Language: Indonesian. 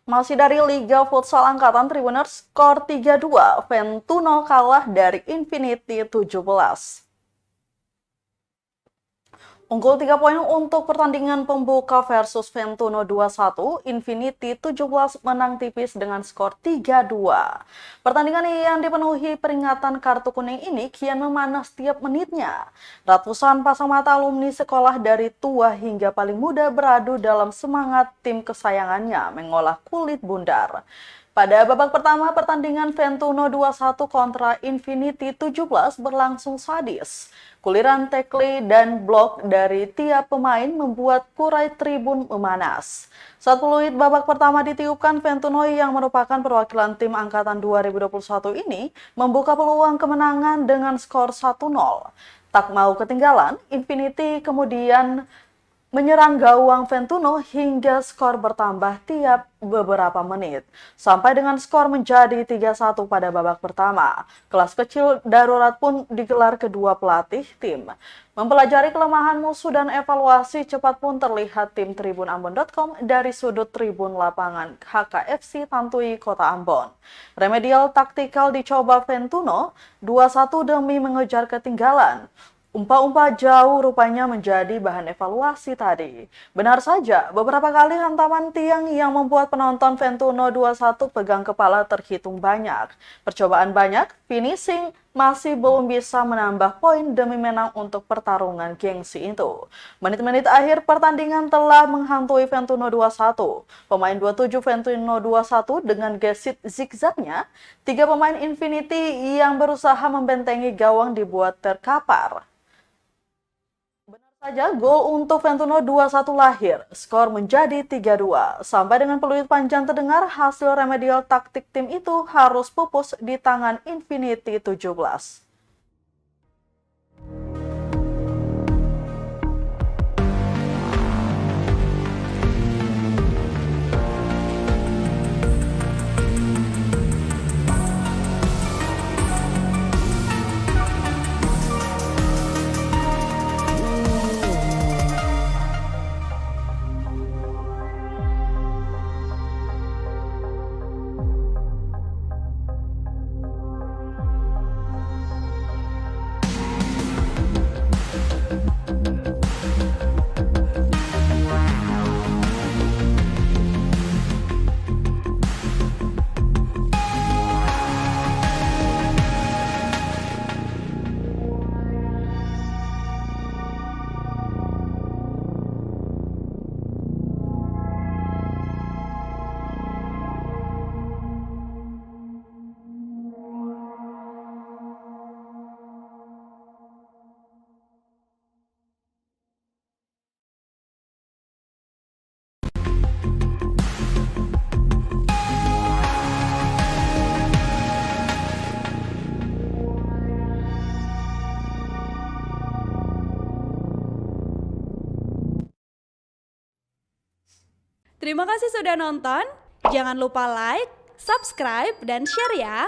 Masih dari Liga Futsal Angkatan Tribuners, skor 3-2, Ventuno kalah dari Infinity 17. Unggul 3 poin untuk pertandingan pembuka versus Ventuno 21, Infinity 17 menang tipis dengan skor 3-2. Pertandingan yang dipenuhi peringatan kartu kuning ini kian memanas setiap menitnya. Ratusan pasang mata alumni sekolah dari tua hingga paling muda beradu dalam semangat tim kesayangannya mengolah kulit bundar. Pada babak pertama, pertandingan Ventuno 21 kontra Infinity 17 berlangsung sadis. Kuliran tackle dan blok dari tiap pemain membuat kurai tribun memanas. Saat peluit babak pertama ditiupkan, Ventuno yang merupakan perwakilan tim angkatan 2021 ini membuka peluang kemenangan dengan skor 1-0. Tak mau ketinggalan, Infinity kemudian menyerang gawang Ventuno hingga skor bertambah tiap beberapa menit. Sampai dengan skor menjadi 3-1 pada babak pertama. Kelas kecil darurat pun digelar kedua pelatih tim. Mempelajari kelemahan musuh dan evaluasi cepat pun terlihat tim tribunambon.com dari sudut tribun lapangan HKFC Tantui, Kota Ambon. Remedial taktikal dicoba Ventuno 2-1 demi mengejar ketinggalan. Umpa-umpa jauh rupanya menjadi bahan evaluasi tadi. Benar saja, beberapa kali hantaman tiang yang membuat penonton Ventuno 21 pegang kepala terhitung banyak. Percobaan banyak, finishing masih belum bisa menambah poin demi menang untuk pertarungan gengsi itu. Menit-menit akhir pertandingan telah menghantui Ventuno 21. Pemain 27 Ventuno 21 dengan gesit zigzagnya, tiga pemain Infinity yang berusaha membentengi gawang dibuat terkapar. Saja gol untuk Ventuno 21 lahir, skor menjadi 3-2. Sampai dengan peluit panjang terdengar, hasil remedial taktik tim itu harus pupus di tangan Infinity 17. Terima kasih sudah nonton. Jangan lupa like, subscribe, dan share ya.